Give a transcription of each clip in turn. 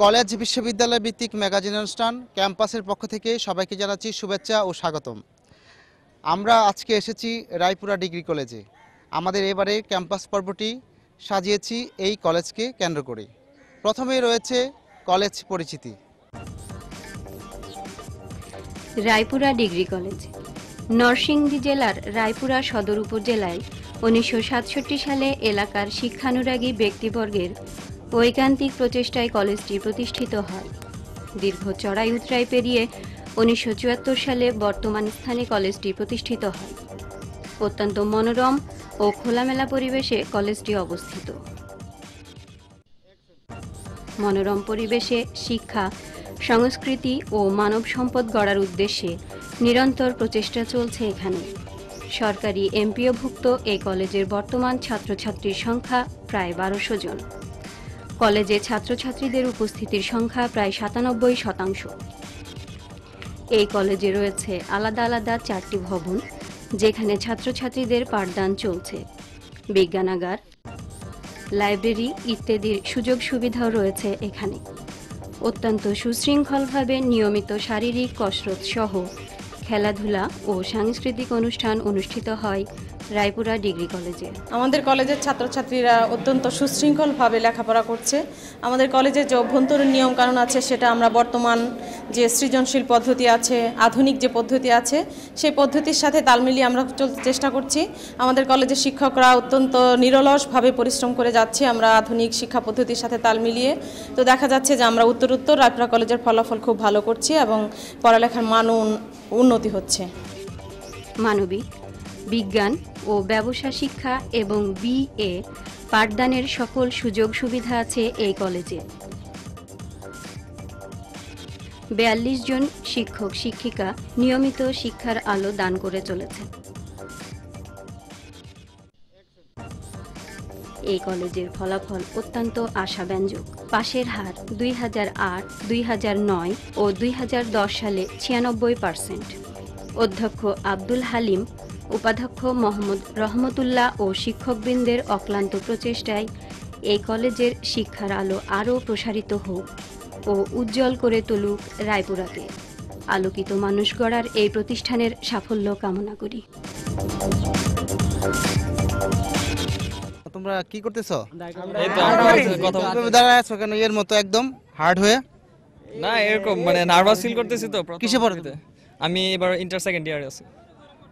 College বিশ্ববিদ্যালয় ভিত্তিক magazine অনুষ্ঠান ক্যাম্পাসের পক্ষ থেকে সবাইকে জানাচ্ছি শুভেচ্ছা ও স্বাগতম। আমরা আজকে এসেছি রায়পুরা ডিগ্রি কলেজে। আমাদের এবারে ক্যাম্পাস পর্বটি সাজিয়েছি এই কলেজকে কেন্দ্র করে। প্রথমেই রয়েছে কলেজ পরিচিতি। রায়পুরা ডিগ্রি কলেজ নরসিংদী জেলার রায়পুরা সদর উপজেলায় 1967 সালে এলাকার শিক্ষানুরাগী ব্যক্তিবর্গের ঐকান্তিক প্রচেষ্টায় কলেজটি প্রতিষ্ঠিত হয়। দীর্ঘ চড়াই উতরাই পেরিয়ে 1974 সালে বর্তমান স্থানে কলেজটি প্রতিষ্ঠিত হয়। অত্যন্ত মনোরম ও খোলামেলা পরিবেশে কলেজটি অবস্থিত। মনোরম পরিবেশে শিক্ষা, সংস্কৃতি ও মানব সম্পদ গড়ার উদ্দেশ্যে নিরন্তর প্রচেষ্টা চলছে এখানে। সরকারি এমপিওভুক্ত এই কলেজের বর্তমান ছাত্রছাত্রীর সংখ্যা প্রায় 1200 জন। কলেজে ছাত্রছাত্রীদের উপস্থিতির সংখ্যা প্রায় 97%। এই কলেজে রয়েছে আলাদা আলাদা 4টি ভবন, যেখানে ছাত্রছাত্রীদের পাঠদান চলছে। বিজ্ঞানাগার, লাইব্রেরি ইত্যাদির সুযোগ সুবিধাও রয়েছে এখানে। অত্যন্ত সুশৃঙ্খলভাবে নিয়মিত শারীরিক কসরত সহ খেলাধুলা ও সাংস্কৃতিক অনুষ্ঠান অনুষ্ঠিত হয় রায়পুরা ডিগ্রি কলেজে। আমাদের কলেজের ছাত্রছাত্রীরা অত্যন্ত সুশৃঙ্খলভাবে লেখাপড়া করছে। আমাদের কলেজের যে অভ্যন্তরীণ নিয়মকানুন আছে সেটা আমরা বর্তমান যে সৃজনশীল পদ্ধতি আছে, আধুনিক যে পদ্ধতি আছে, সেই পদ্ধতির সাথে তাল মিলিয়ে আমরা চলতে চেষ্টা করছি। আমাদের কলেজের শিক্ষকরা অত্যন্ত নিরলসভাবে পরিশ্রম করে যাচ্ছে আমরা আধুনিক শিক্ষা পদ্ধতির সাথে তাল মিলিয়ে। তো দেখা যাচ্ছে যে আমরা উত্তরোত্তর রায়পুরা কলেজের ফলাফল খুব ভালো করছি এবং পড়ালেখার মানও উন্নতি হচ্ছে। মানবিক, বিজ্ঞান ও ব্যবসা শিক্ষা এবং বিএ পাঠদানের সকল সুযোগ সুবিধা আছে এই কলেজে। 42 জন শিক্ষক শিক্ষিকা নিয়মিত শিক্ষার আলো দান করে চলেছে। এই কলেজের ফলাফল অত্যন্ত আশাব্যঞ্জক। পাশের হার 2008, 2009 ও 2010 সালে 96%। অধ্যক্ষ আব্দুল হালিম, উপাধ্যক্ষ মোহাম্মদ রহমতুল্লাহ ও শিক্ষকবৃন্দের অক্লান্ত প্রচেষ্টায় এই কলেজের শিক্ষার আলো আরও প্রসারিত হোক ও উজ্জ্বল করে তুলুক রায়পুরাকে। আলোকিত মানুষ গড়ার এই প্রতিষ্ঠানের সাফল্য কামনা করি। তোমরা কি করতেছো? দাঁড়ায় আছো কেন এর মতো একদম হার্ড হয়ে? না, এরকম মানে নার্ভাস ফিল করতেছি তো। কিসে পড়ো? আমি এবার ইন্টার সেকেন্ড ইয়ারে আছি।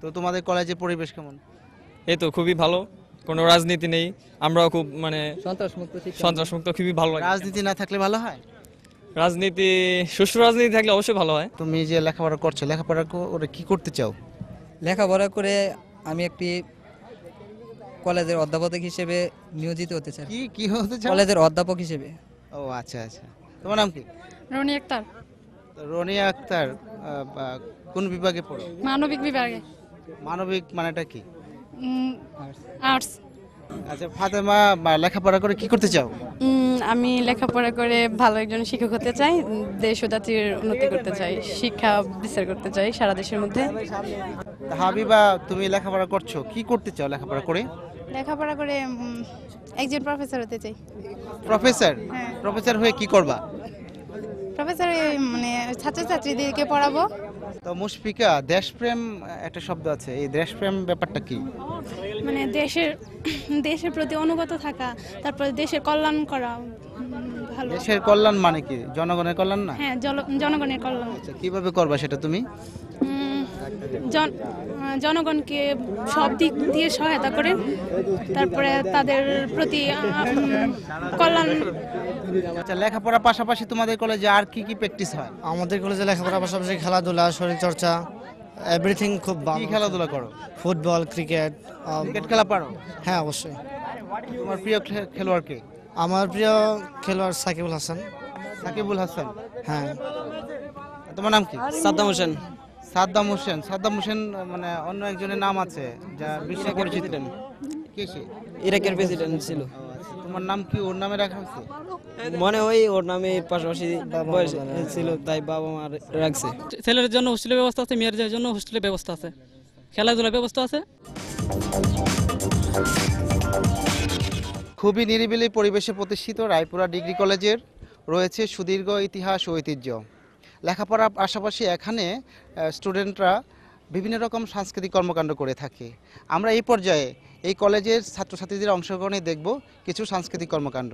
তো তোমাদের কলেজের পরিবেশ কেমন? এই তো খুবই ভালো, কোনো রাজনীতি নেই, আমরাও খুব মানে সন্ত্রাসমুক্ত, খুবই ভালো লাগে। রাজনীতি না থাকলে ভালো হয়? রাজনীতি, সুষ্ঠু রাজনীতি থাকলে অবশ্যই ভালো হয়। তুমি যে লেখাপড়া করছো, লেখাপড়া করে কি করতে চাও? লেখাপড়া করে আমি একটি কলেজের অধ্যাপক হিসেবে নিয়োজিত হতে চাই। কি হতে চাও? কলেজের অধ্যাপক হিসেবে। ও আচ্ছা আচ্ছা। তোমার নাম কি? রনি আক্তার। রনিয়া আক্তার কোন বিভাগে পড়ো? মানবিক বিভাগে। মানবিক মানেটা কি? আর্টস। আচ্ছা ফাতেমা, লেখাপড়া করে কি করতে চাও? আমি লেখাপড়া করে ভালো একজন শিক্ষক হতে চাই, দেশ ও জাতির উন্নতি করতে চাই, শিক্ষা বিস্তার করতে চাই সারা দেশের মধ্যে। হাবিবা, তুমি লেখাপড়া করছো, কি করতে চাও লেখাপড়া করে? লেখাপড়া করে একজন প্রফেসর হতে চাই। প্রফেসর? হ্যাঁ। প্রফেসর হয়ে কি করবা? প্রফেসর মানে ছাত্রছাত্রীদেরকে পড়াবো। তো মুশফিকা, দেশপ্রেম একটা শব্দ আছে, এই দেশপ্রেম ব্যাপারটা কি? মানে দেশের প্রতি অনুগত থাকা, তারপর দেশের কল্যাণ করা। ভালো। দেশের কল্যাণ মানে কি? জনগণের কল্যাণ না? হ্যাঁ, জনগণের কল্যাণ। আচ্ছা, কিভাবে করবা সেটা তুমি? জনগণকে সব দিক দিয়ে সহায়তা করে, তারপরে তাদের প্রতি কল্যাণ। আচ্ছা, লেখাপড়ার পাশাপাশি তোমাদের কলেজে আর কি কি প্র্যাকটিস হয়? আমাদের কলেজে লেখাপড়ার পাশাপাশি খেলাধুলা, শরীরচর্চা, এভরিথিং খুব ভালো। কি খেলাধুলা করো? Football, cricket. ক্রিকেট খেলা পারো? হ্যাঁ, অবশ্যই। তোমার প্রিয় খেলোয়াড় কে? আমার প্রিয় খেলোয়াড় সাকিবুল হাসান। সাকিবুল হাসান। হ্যাঁ। তোমার নাম কি? সাদ্দাম হোসেন। সাদ্দাম হোসেন। সাদ্দাম হোসেন মানে অন্য একজনের নাম আছে যা বিশ্ব পরিচিত। কে সে? ইরাকের প্রেসিডেন্ট ছিল। তোমার নাম কি ওর নামে রাখা হয়েছে? মনে হয় ওর নামে পাশাপাশি বয়স ছিল, তাই বাবা মা রাখছে। ছেলের জন্য হোস্টেলের ব্যবস্থা আছে, মেয়ের জন্য হোস্টেলের ব্যবস্থা আছে, খেলাধুলার ব্যবস্থা আছে। খুবই নিরিবিলি পরিবেশে প্রতিষ্ঠিত রায়পুরা ডিগ্রি কলেজের রয়েছে সুদীর্ঘ ইতিহাস ও ঐতিহ্য। লেখাপড়ার পাশাপাশি এখানে স্টুডেন্টরা বিভিন্ন রকম সাংস্কৃতিক কর্মকাণ্ড করে থাকে। আমরা এই পর্যায়ে এই কলেজের ছাত্রছাত্রীদের অংশগ্রহণে দেখব কিছু সাংস্কৃতিক কর্মকাণ্ড।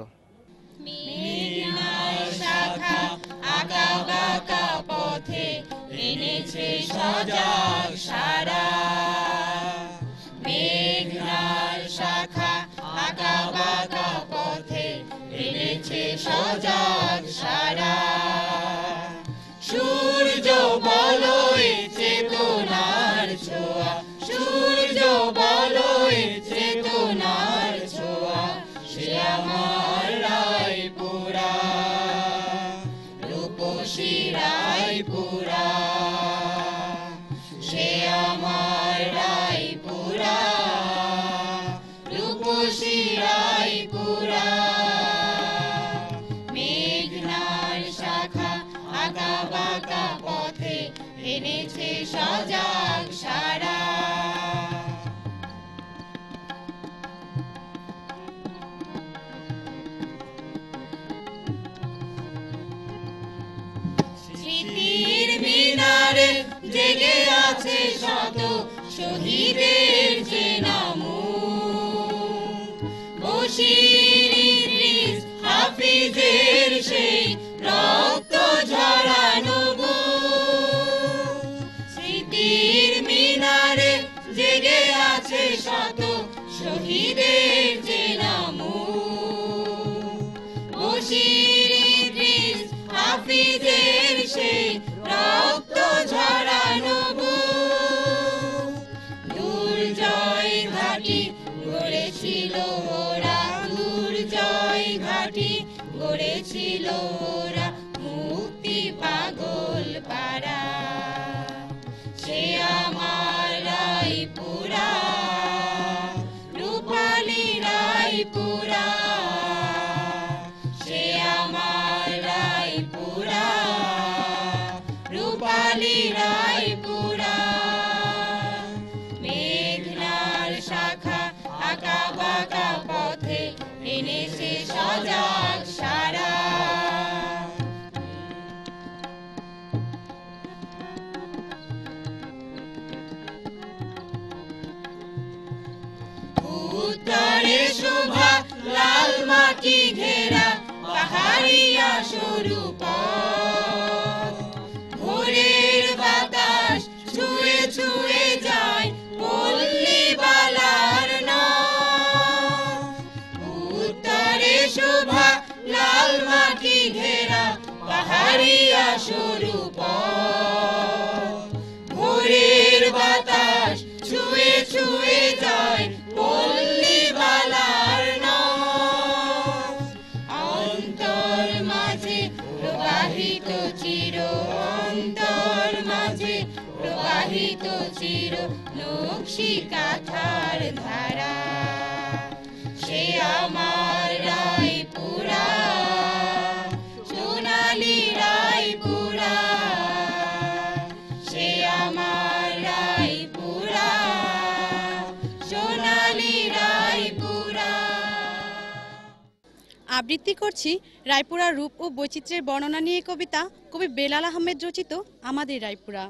আবৃত্তি করছি রায়পুরার রূপ ও বৈচিত্র্যের বর্ণনা নিয়ে কবিতা কবি বেলাল আহমেদ রচিত আমাদের রায়পুরা।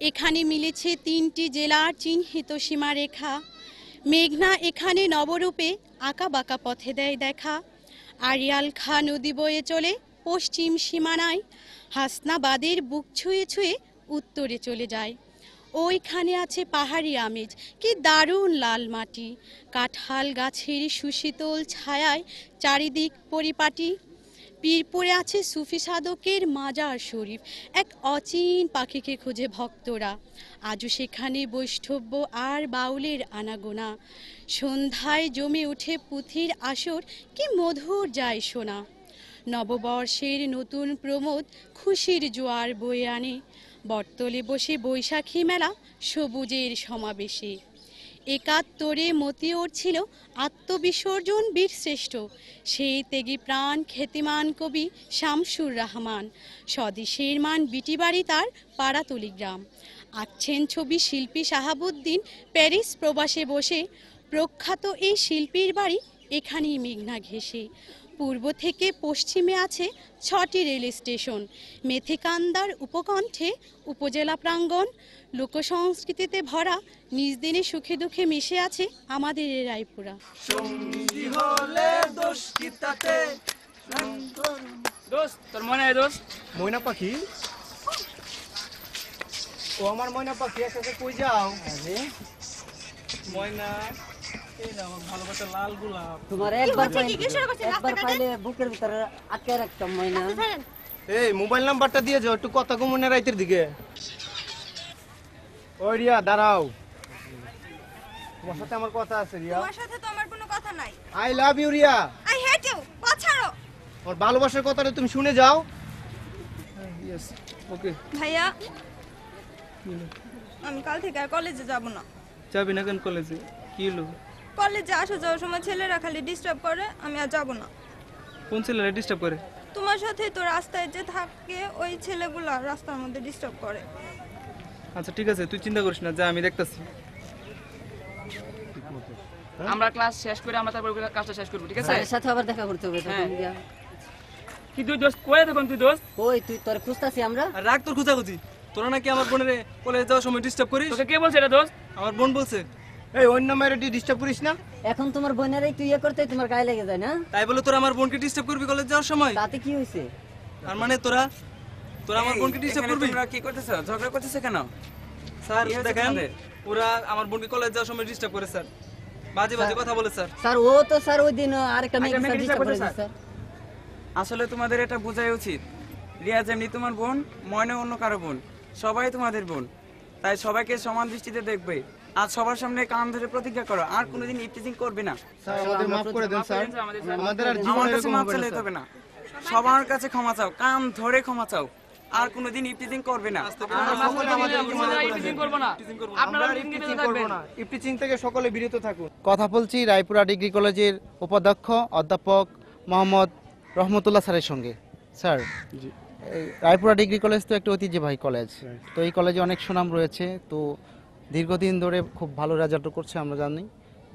এখানে মিলেছে 3টি জেলার চিহ্নিত সীমারেখা, মেঘনা এখানে নবরূপে আঁকা বাঁকা পথে দেয় দেখা। আড়িয়াল খা নদী বয়ে চলে পশ্চিম সীমানায়, হাসনাবাদের বুক ছুঁয়ে ছুঁয়ে উত্তরে চলে যায়। ওইখানে আছে পাহাড়ি আমেজ, কি দারুণ লাল মাটি, কাঁঠাল গাছের সুশীতল ছায়ায় চারিদিক পরিপাটি। পীরপুরে আছে সুফি সাধকের মাজার শরীফ, এক অচিন পাখিকে খুঁজে ভক্তরা। আজও সেখানে বৈষ্ণব্য আর বাউলের আনাগোনা, সন্ধ্যায় জমে ওঠে পুঁথির আসর, কি মধুর যায় শোনা। নববর্ষের নতুন প্রমোদ খুশির জোয়ার বয়ে আনে, বটতলে বসে বৈশাখী মেলা সবুজের সমাবেশে। ৭১ মতিওর ছিল আত্মবিসর্জন বীরশ্রেষ্ঠ, সেই ত্যাগী প্রাণ খ্যাতিমান কবি শামসুর রহমান। স্বদেশের মান বিটিবাড়ি তার পাড়াতলি গ্রাম। আঁকছেন ছবি শিল্পী শাহাবুদ্দিন প্যারিস প্রবাসে বসে। প্রখ্যাত এই শিল্পীর বাড়ি এখানেই মেঘনা ঘেঁষে। পূর্ব থেকে পশ্চিমে আছে ৬টি রেল স্টেশন। মেথিকান্দার উপকণ্ঠে উপজেলা প্রাঙ্গণ। লোকসংস্কৃতিতে ভরা, নিজ দিনে সুখে দুঃখে মিশে আছে আমাদের এই রায়পুরা। তোর মনে হয় দোস্ত ময়না পাখি, ও আমার ময়না পাখি, একসাথে কই যাও? ময়না, এই নাও আমার ভালোবাসা লাল গোলাপ। তোমার একবার পাইলে বুকের ভিতরে আটকে রাখতাম ময়না। এই মোবাইল নাম্বারটা দিয়ে যাও, একটু কথা কমনে রাইতের দিকে। ওই রিয়া দাঁড়াও, তোমার সাথে আমার কথা আছে। রিয়া, তোমার সাথে তো আমার কোনো কথা নাই। I love you Riya. I hate you. পা ছাড়ো। আমার ভালোবাসার কথাটা তুমি শুনে যাও। Yes, okay. ভাইয়া, আমি কাল থেকে আর কলেজে যাব না। যাবি না কেন কলেজে? কি হলো? কলেজে আসা যাওয়ার সময় ছেলেরা খালি ডিস্টার্ব করে, আমি আর যাব না। কোন ছেলেরা ডিস্টার্ব করে? তোমার সাথে তো রাস্তায় যে থাকে ওই ছেলেগুলা রাস্তার মধ্যে ডিস্টার্ব করে। আচ্ছা ঠিক আছে, তুই চিন্তা করিস না, যা আমি দেখতাছি। আমরা ক্লাস শেষ করে আমরা তারপর কাজটা শেষ করব, ঠিক আছে? স্যারের সাথে আবার দেখা করতে হবে তখন গিয়া। কি তুই দোস্ত কই দেখুন? তুই দোস্ত কই তুই? তোর খুঁজতাছি আমরা। আর রাগ তোর খুঁজাখুঁজি। তোরা নাকি আমার বোনের কলেজে যাওয়ার সময় ডিস্টার্ব করিস। তোকে কে বলছে এটা দোস্ত? আমার বোন বলছে। এই অন্য মেয়ের ডিস্টার্ব করিস না। এখন তোমার বোনেরাই তুই করতে তোমার গায়ে লেগে যায় না? তাই বলে তোরা আমার বোনকে ডিস্টার্ব করবি কলেজ যাওয়ার সময়? তাতে কি হইছে? আর মানে তোরা আমার বোনকে ডিস্টার্ব করবি? তোমরা কি করতেছো? ঝগড়া করতেছো কেন? স্যার দেখেন, ওরা আমার বোনকে কলেজ যাওয়ার সময় ডিস্টার্ব করে স্যার। বাজে বাজে কথা বলে স্যার। স্যার ও তো স্যার ওই দিন আরেকটা মেয়ে ডিস্টার্ব করে দিছে। আসলে তোমাদের এটা বোঝাই উচিত, রিয়া যেমনি তোমার বোন, ময়না অন্য কারো বোন, সবাই তোমাদের বোন। তাই সবাইকে সমান দৃষ্টিতে দেখবে। আজ সবার সামনে কান ধরে প্রতিজ্ঞা করো আর কোনোদিন ইফটিজিং করবে না। স্যার আমাদের মাফ করে দেন স্যার, আমাদের আর আমার জীবনে কাছে এরকম মাপ হবে চাইতে না হবে না, সবার কাছে ক্ষমা চাও, কান ধরে ক্ষমা চাও, আর কোনোদিন ইফটিজিং করবে না। ইফটিজিং থেকে সকলে বিরত থাকুন। কথা বলছি রায়পুরা ডিগ্রি কলেজের উপাধ্যক্ষ অধ্যাপক মোহাম্মদ রহমতুল্লাহ স্যারের সঙ্গে। স্যার, এই রায়পুরা ডিগ্রি কলেজ তো একটা ঐতিহ্যবাহী কলেজ, তো এই কলেজে অনেক সুনাম রয়েছে, তো দীর্ঘদিন ধরে খুব ভালো রেজাল্ট করছে আমরা জানি।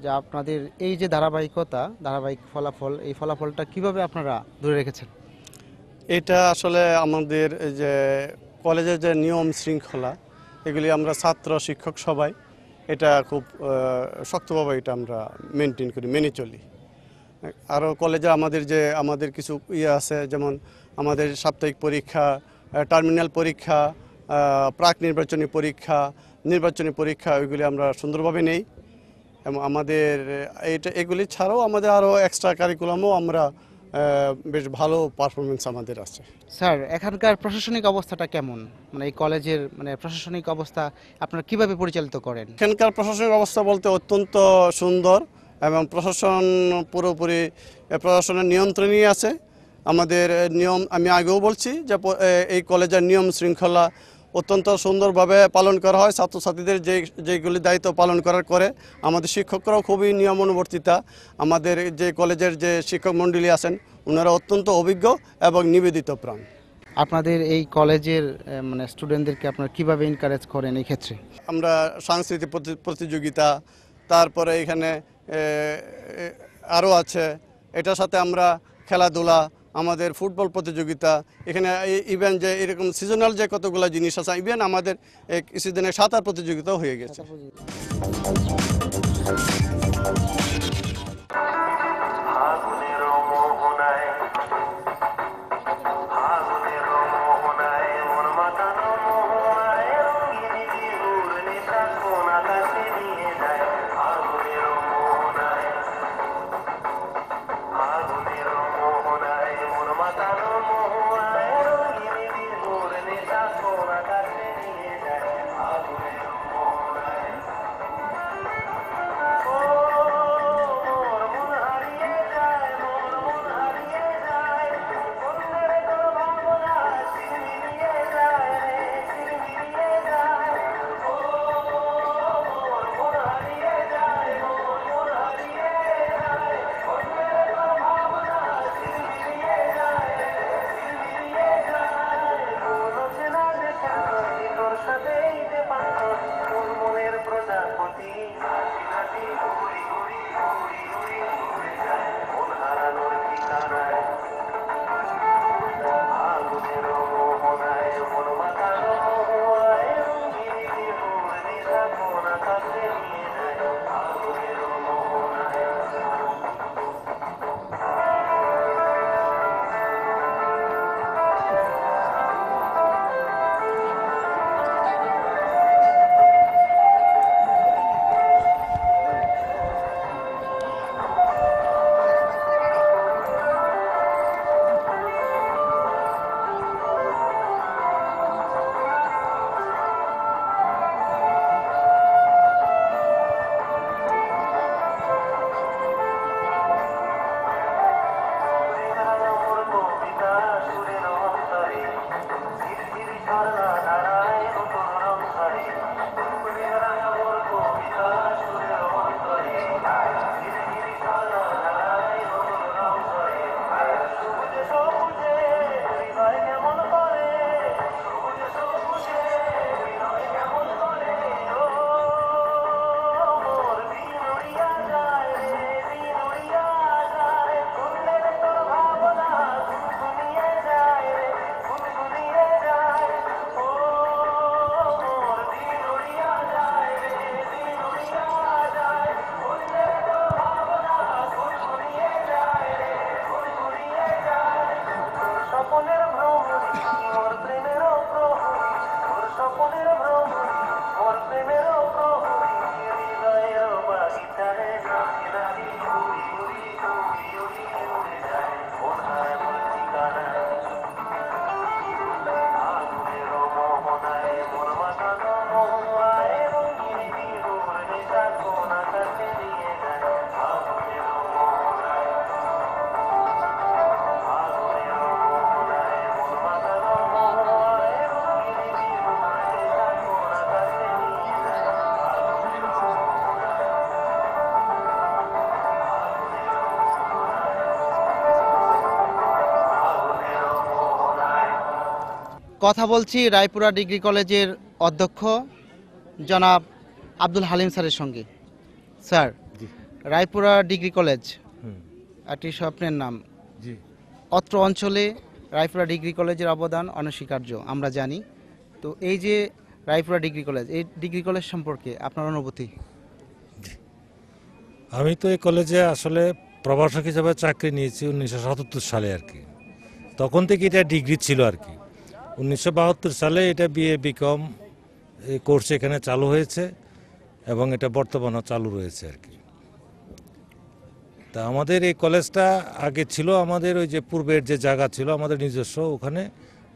যে আপনাদের এই যে ধারাবাহিক ফলাফল, এই ফলাফলটা কিভাবে আপনারা ধরে রেখেছেন? এটা আসলে আমাদের যে কলেজের যে নিয়ম শৃঙ্খলা, এগুলি আমরা ছাত্র শিক্ষক সবাই এটা খুব শক্তভাবে এটা আমরা মেনটেন করি, মেনে চলি। আরও কলেজে আমাদের কিছু ইয়ে আছে, যেমন আমাদের সাপ্তাহিক পরীক্ষা, টার্মিনাল পরীক্ষা, প্রাক নির্বাচনী পরীক্ষা ওইগুলি আমরা সুন্দরভাবে নেই। এবং আমাদের এগুলি ছাড়াও আমাদের আরও এক্সট্রা কারিকুলামও আমরা বেশ ভালো পারফরমেন্স আমাদের আছে। স্যার, এখানকার প্রশাসনিক অবস্থাটা কেমন? মানে এই কলেজের প্রশাসনিক অবস্থা আপনারা কিভাবে পরিচালিত করেন? এখানকার প্রশাসনিক অবস্থা বলতে অত্যন্ত সুন্দর, এবং প্রশাসন পুরোপুরি প্রশাসনের নিয়ন্ত্রণেই আছে। আমাদের নিয়ম আমি আগেও বলছি যে এই কলেজের নিয়ম শৃঙ্খলা অত্যন্ত সুন্দরভাবে পালন করা হয়। ছাত্রছাত্রীদের যেগুলি দায়িত্ব পালন করে আমাদের শিক্ষকরাও খুবই নিয়ম অনুবর্তিতা। আমাদের যে কলেজের যে শিক্ষক মণ্ডলী আছেন ওনারা অত্যন্ত অভিজ্ঞ এবং নিবেদিত প্রাণ। আপনাদের এই কলেজের স্টুডেন্টদেরকে আপনারা কিভাবে এনকারেজ করেন এই ক্ষেত্রে? আমরা সাংস্কৃতিক প্রতিযোগিতা, তারপরে এখানে আরও আছে, এটার সাথে আমরা খেলাধুলা, আমাদের ফুটবল প্রতিযোগিতা, এখানে ইভেন যে এরকম সিজনাল যে কতগুলো জিনিস আছে, ইভেন আমাদের কিছুদিনের সাঁতার প্রতিযোগিতাও হয়ে গেছে। কথা বলছি রায়পুরা ডিগ্রি কলেজের অধ্যক্ষ জনাব আব্দুল হালিম স্যারের সঙ্গে। স্যার, রায়পুরা ডিগ্রি কলেজ একটি স্বপ্নের নাম। অত্র অঞ্চলে রায়পুরা ডিগ্রি কলেজের অবদান অনস্বীকার্য, আমরা জানি। তো এই যে রায়পুরা ডিগ্রি কলেজ, এই ডিগ্রি কলেজ সম্পর্কে আপনার অনুভূতি? আমি তো এই কলেজে আসলে প্রভাষক হিসেবে চাকরি নিয়েছি 1977 সালে আর কি। তখন থেকে এটা ডিগ্রি ছিল আর কি। 1972 সালে এটা বিএ বিকম এই কোর্স এখানে চালু হয়েছে এবং এটা বর্তমানেও চালু রয়েছে আর কি। তা আমাদের এই কলেজটা আগে ছিল আমাদের ওই যে পূর্বের যে জায়গা ছিল আমাদের নিজস্ব, ওখানে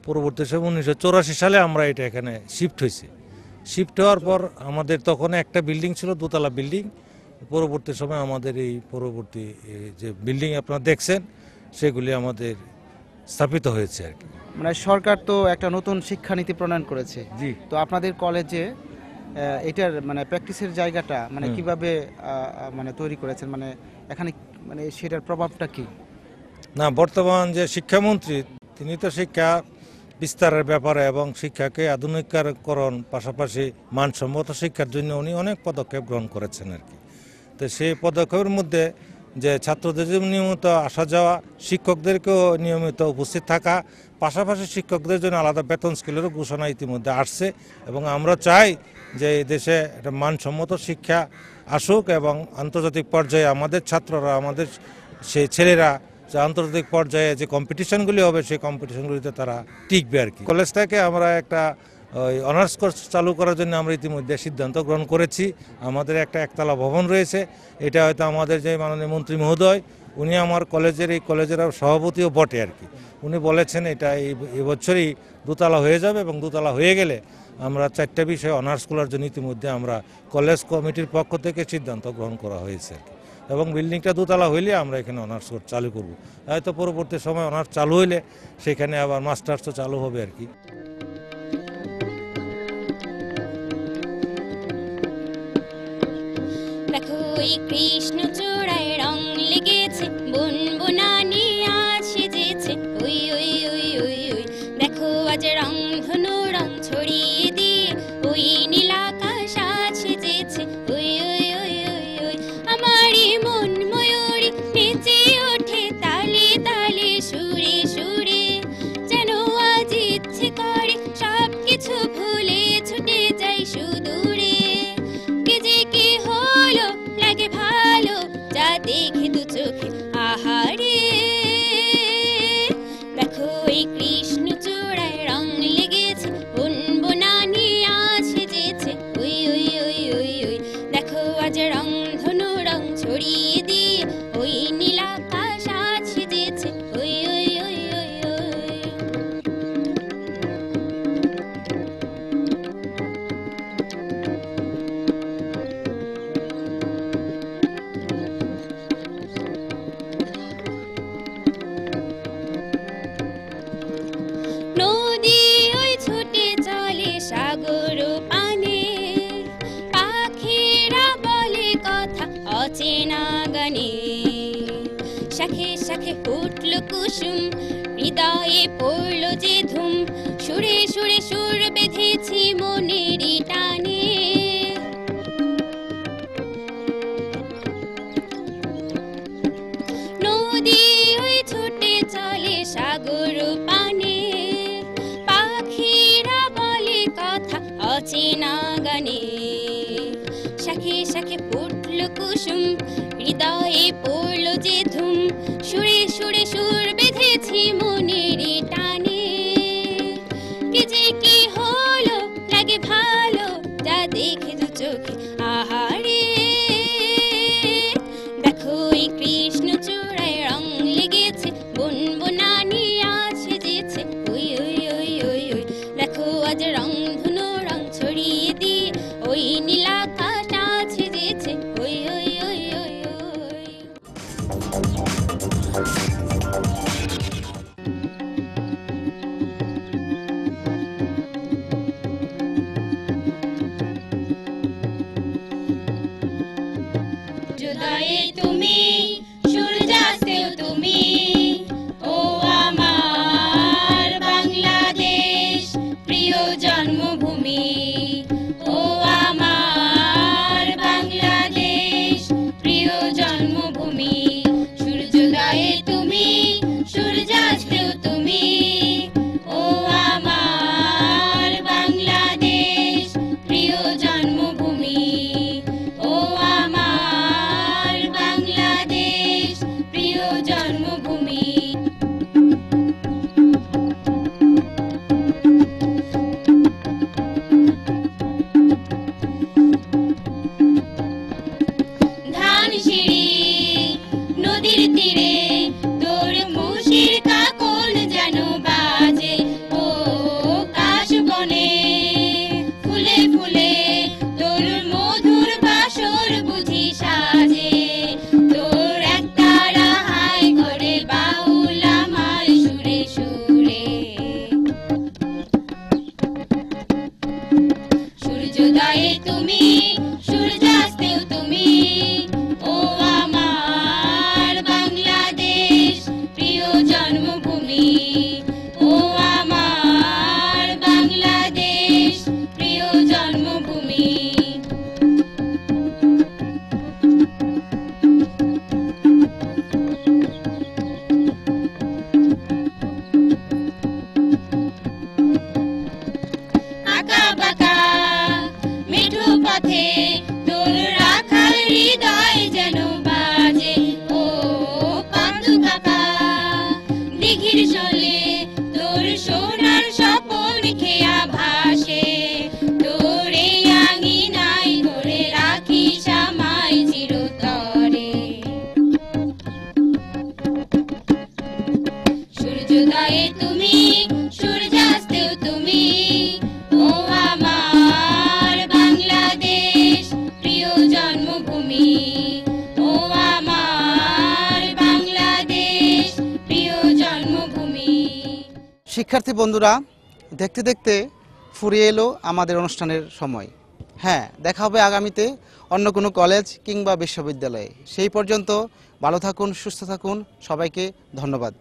পরবর্তী সময় 1984 সালে আমরা এটা এখানে শিফট হয়েছি। শিফট হওয়ার পর আমাদের তখন একটা বিল্ডিং ছিল, দোতলা বিল্ডিং। পরবর্তী সময় আমাদের এই পরবর্তী যে বিল্ডিং আপনারা দেখছেন সেগুলি আমাদের স্থাপিত হয়েছে আর কি। মানে সরকার তো একটা নতুন শিক্ষানীতি প্রণয়ন করেছে। জি। তো আপনাদের কলেজে এটার মানে প্র্যাকটিসের জায়গাটা মানে কিভাবে মানে তৈরি করেছেন, মানে এখানে মানে সেটার প্রভাবটা কি? না, বর্তমান যে শিক্ষামন্ত্রী তিনি তো শিক্ষা বিস্তারের ব্যাপারে এবং শিক্ষাকে আধুনিকীকরণ পাশাপাশি মানসম্মত শিক্ষার জন্য উনি অনেক পদক্ষেপ গ্রহণ করেছেন আর কি। তো সেই পদক্ষেপের মধ্যে যে ছাত্রদের নিয়মিত আসা যাওয়া, শিক্ষকদেরকেও নিয়মিত উপস্থিত থাকা, পাশাপাশি শিক্ষকদের জন্য আলাদা বেতন স্কেলেরও ঘোষণা ইতিমধ্যে আসছে। এবং আমরা চাই যে এই দেশে একটা মানসম্মত শিক্ষা আসুক এবং আন্তর্জাতিক পর্যায়ে আমাদের ছাত্ররা, আমাদের সেই ছেলেরা যে আন্তর্জাতিক পর্যায়ে যে কম্পিটিশনগুলি হবে সেই কম্পিটিশনগুলিতে তারা টিকবে আর কি। কলেজটাকে আমরা একটা অনার্স কোর্স চালু করার জন্য আমরা ইতিমধ্যে সিদ্ধান্ত গ্রহণ করেছি। আমাদের একটা একতলা ভবন রয়েছে, এটা হয়তো আমাদের যে মাননীয় মন্ত্রী মহোদয় উনি আমার এই কলেজের সভাপতিও বটে আর কি। উনি বলেছেন এটা এই বছরই দোতলা হয়ে যাবে এবং দোতলা হয়ে গেলে আমরা 4টা বিষয়ে অনার্স খোলার জন্য ইতিমধ্যে আমরা কলেজ কমিটির পক্ষ থেকে সিদ্ধান্ত গ্রহণ করা হয়েছে আর কি। এবং বিল্ডিংটা দোতলা হইলে আমরা এখানে অনার্স কোর্স চালু করব। হয়তো পরবর্তী সময় অনার্স চালু হইলে সেখানে আবার মাস্টার্সও চালু হবে আর কি। দেখো ওই কৃষ্ণ চূড়ায় রং লেগেছে, বুনবুনানি আজ সেজেছে, ওই ওই ওই ওই ওই দেখো আজ রং ধনু রং ছড়িয়ে দিয়ে ওই নীলাকাশ আজ সেজেছে, ওই কুসুম হৃদয়ে পড়ল যে ধুম সুরে সুরে সুর বেঁধেছি মনের টানে নদী ওই ছুটে চলে সাগর পানে পাখিরা বলে কথা অচেনা গানে শাখে শাখে ফুটল কুসুম হৃদয়ে পড়ল যে ধুম সুরে সুরে সুর বেঁধেছি মনের টানে কি যে কি হলো লাগে ভালো যা দেখে দু চোখে আহারে দেখো এই কৃষ্ণ চূড়ায় রং লেগেছে বুনবুনানি আছে যেছে ওই ওই ওই ওই ওই দেখো আজ রং ধনু রং ছড়িয়ে দিয়ে ওই নীলাকাশ আছে যেছে ওই ওই ওই ওই ওই সূর্যোদয়ে তুমি সূর্যাস্তেও তুমি ও আমার বাংলাদেশ প্রিয় জন্মভূমি ও আমার বাংলাদেশ প্রিয় জন্মভূমি সূর্যোদয়ে তুমি সূর্যাস্তেও তুমি ও আমার বাংলাদেশ প্রিয় জন্মভূমি ও আমার বাংলাদেশ প্রিয় জন্মভূমি ধানসিঁড়ি নদীর তীরে তোর মুষির কাকন যেন বাজে ও কাশবনে ফুলে ফুলে তোর মধুর বাসর বুঝি সাজে তোর একতারা হাই করে বাউল আমার সুরে সুরে সূর্যোদয়ে তুমি সূর্যাস্তেও তুমি ও আমার বাংলাদেশ প্রিয় জন্মভূমি ও আমার বাংলাদেশ প্রিয় জন্মভূমি আঁকা বাঁকা মেঠো পথে তোর রাখাল হৃদয় যেন বাজে ও পান্দু কাকা দিঘির চলে তোর সোনার স্বপন খেয়া ভাসে তোর এই আঙিনায় ধরে রাখিস আমায় চিরতরে সূর্যোদয়ে তুমি সূর্যাস্তেও তুমি ও আমার বাংলাদেশ প্রিয় জন্মভূমি ও আমার বাংলাদেশ প্রিয় জন্মভূমি শিক্ষার্থী বন্ধুরা, দেখতে দেখতে ফুরিয়ে এলো আমাদের অনুষ্ঠানের সময়। হ্যাঁ, দেখা হবে আগামীতে অন্য কোনো কলেজ কিংবা বিশ্ববিদ্যালয়ে। সেই পর্যন্ত ভালো থাকুন, সুস্থ থাকুন। সবাইকে ধন্যবাদ।